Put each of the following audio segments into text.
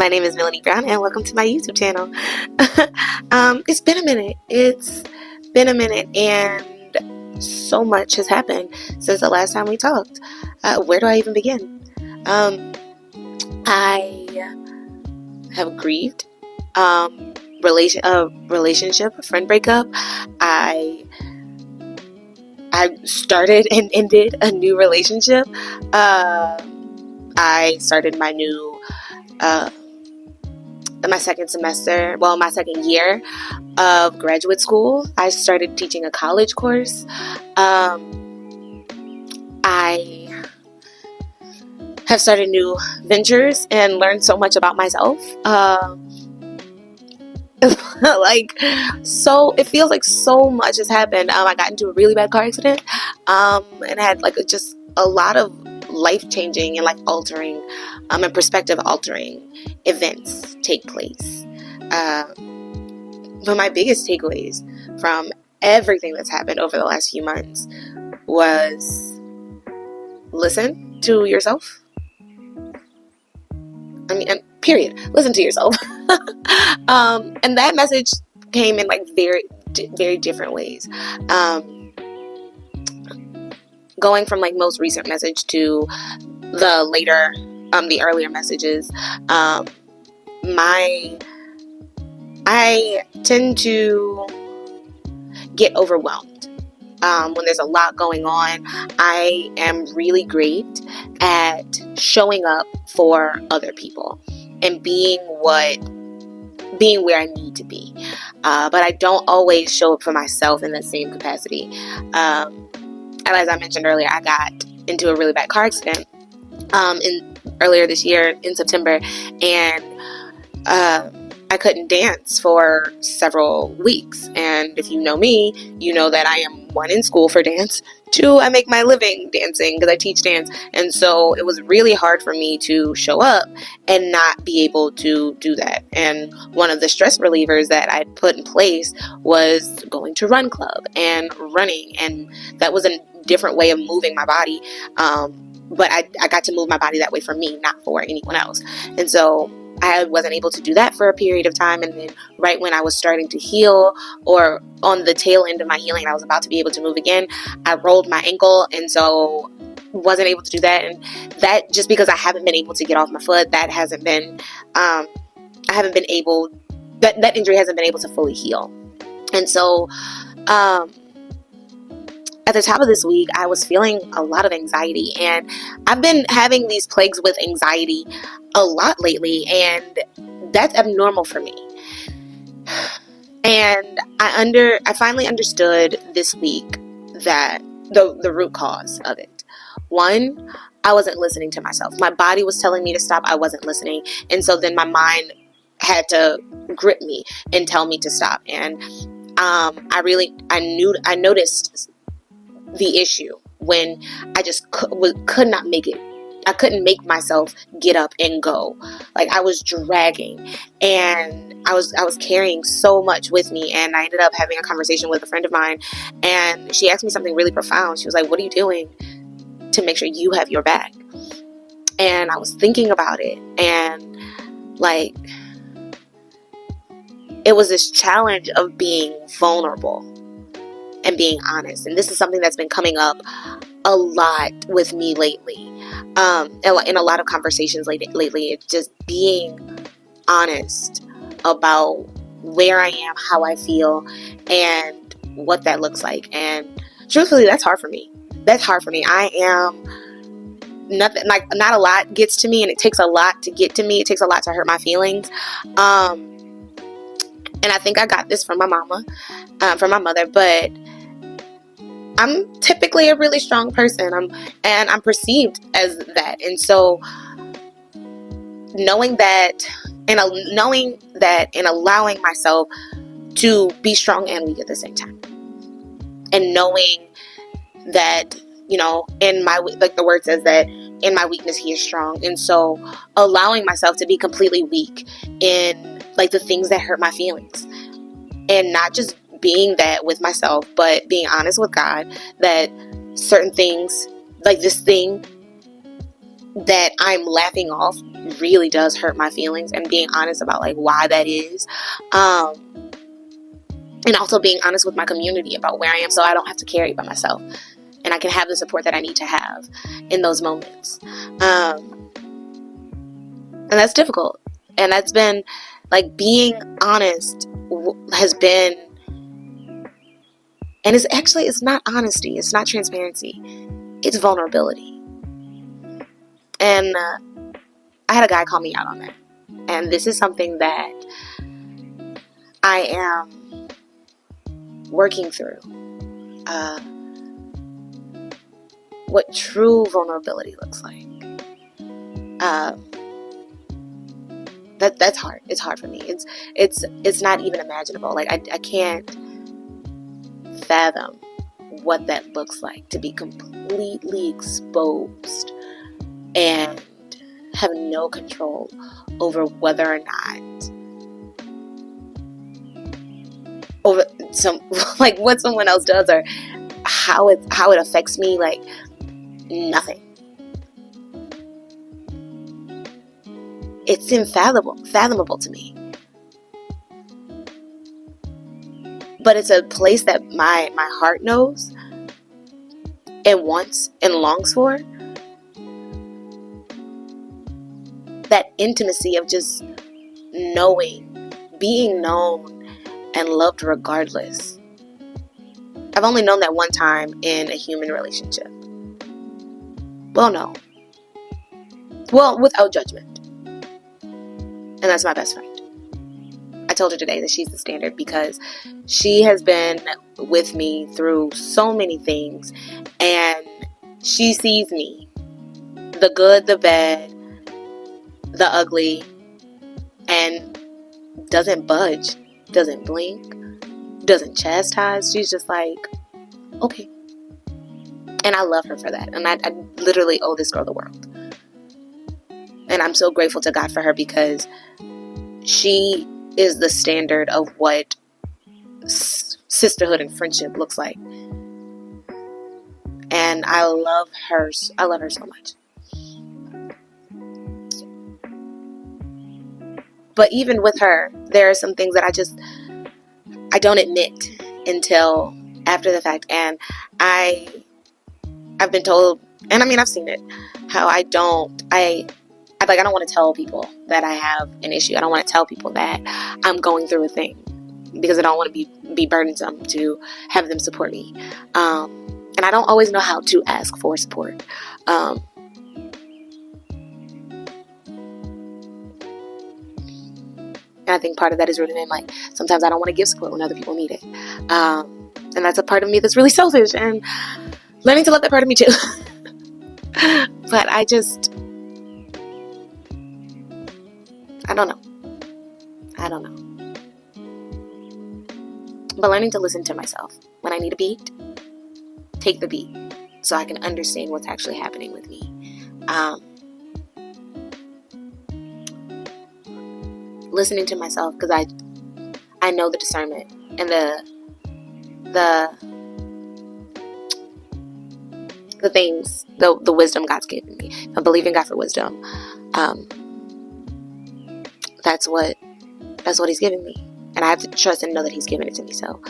My name is Melanie Brown, and welcome to my YouTube channel. It's been a minute. And so much has happened since the last time we talked. Where do I even begin? I have grieved. Relationship, a friend breakup. I started and ended a new relationship. I started my new my second year of graduate school. I started teaching a college course. I have started new ventures and learned so much about myself. So it feels like so much has happened. I got into a really bad car accident, and had just a lot of life-changing and life-altering and perspective-altering events take place. But my biggest takeaways from everything that's happened over the last few months was listen to yourself. Period. Listen to yourself. And that message came in very, very different ways. Going from most recent message to the later, the earlier messages. I tend to get overwhelmed when there's a lot going on. I am really great at showing up for other people and being where I need to be. But I don't always show up for myself in the same capacity. And as I mentioned earlier, I got into a really bad car accident earlier this year in September, and I couldn't dance for several weeks. And if you know me, you know that I am, 1, in school for dance, 2, I make my living dancing because I teach dance. And so it was really hard for me to show up and not be able to do that. And one of the stress relievers that I put in place was going to run club and running. And that was a different way of moving my body. But I got to move my body that way for me, not for anyone else. And so I wasn't able to do that for a period of time. And then right when I was starting to heal, or on the tail end of my healing, I was about to be able to move again, I rolled my ankle. And so wasn't able to do that. And that, just because I haven't been able to get off my foot, that hasn't been, that injury hasn't been able to fully heal. And so, at the top of this week, I was feeling a lot of anxiety, and I've been having these plagues with anxiety a lot lately, and that's abnormal for me. And I finally understood this week that the root cause of it. 1, I wasn't listening to myself. My body was telling me to stop. I wasn't listening. And so then my mind had to grip me and tell me to stop. And I noticed the issue when I just could not make it. I couldn't make myself get up and go. I was dragging, and I was carrying so much with me. And I ended up having a conversation with a friend of mine, and she asked me something really profound. She was like, "What are you doing to make sure you have your back?" And I was thinking about it, and it was this challenge of being vulnerable and being honest. And this is something that's been coming up a lot with me lately. In a lot of conversations lately, it's just being honest about where I am, how I feel, and what that looks like. And truthfully, that's hard for me. I am nothing, not a lot gets to me, and it takes a lot to get to me. It takes a lot to hurt my feelings. And I think I got this from my from my mother, but I'm typically a really strong person. I'm perceived as that. And so knowing that and allowing myself to be strong and weak at the same time. And knowing that, in my, the word says that in my weakness, he is strong. And so allowing myself to be completely weak in the things that hurt my feelings, and not just being that with myself, but being honest with God that certain things, this thing that I'm laughing off really does hurt my feelings, and being honest about like why that is. And also being honest with my community about where I am, so I don't have to carry it by myself, and I can have the support that I need to have in those moments. And that's difficult. And that's been like, being honest has been, and it's not honesty, it's not transparency, it's vulnerability. And I had a guy call me out on that. And this is something that I am working through. What true vulnerability looks like. That's hard. It's hard for me. It's not even imaginable. Like I can't fathom what that looks like, to be completely exposed and have no control over whether or not, over some like what someone else does, or how it affects me. Like nothing. It's unfathomable to me. But it's a place that my heart knows and wants and longs for. That intimacy of just knowing, being known and loved regardless. I've only known that one time in a human relationship. Well, no. Well, without judgment. And that's my best friend. I told her today that she's the standard, because she has been with me through so many things, and she sees me, the good, the bad, the ugly, and doesn't budge, doesn't blink, doesn't chastise. She's just like, okay. And I love her for that. And I literally owe this girl the world. And I'm so grateful to God for her, because she is the standard of what sisterhood and friendship looks like. And I love her so much. But even with her, there are some things that I don't admit until after the fact. And I've been told, and I mean, I've seen it, how I don't want to tell people that I have an issue. I don't want to tell people that I'm going through a thing, because I don't want to be burdensome to have them support me. And I don't always know how to ask for support. And I think part of that is rooted in, like, sometimes I don't want to give support when other people need it. And that's a part of me that's really selfish, and learning to love that part of me too. But I don't know. But learning to listen to myself. When I need a beat, take the beat, so I can understand what's actually happening with me. Listening to myself, because I know the discernment and the things, the wisdom God's given me. I believe in God for wisdom. That's what He's given me, and I have to trust and know that He's given it to me. So,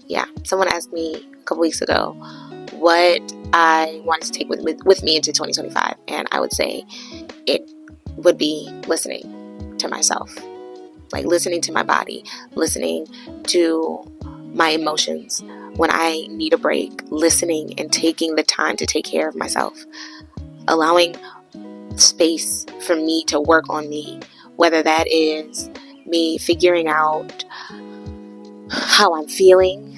yeah. Someone asked me a couple weeks ago what I wanted to take with me into 2025, and I would say it would be listening to myself, like listening to my body, listening to my emotions when I need a break, listening and taking the time to take care of myself, allowing space for me to work on me, whether that is me figuring out how I'm feeling,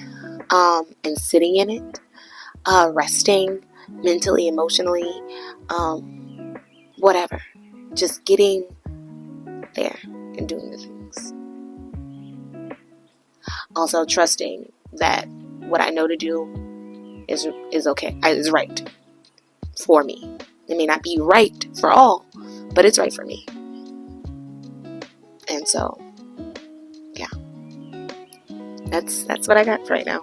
and sitting in it, resting mentally, emotionally, whatever, just getting there and doing the things. Also trusting that what I know to do is okay, is right for me. It may not be right for all, but it's right for me. And so, yeah, that's what I got for right now.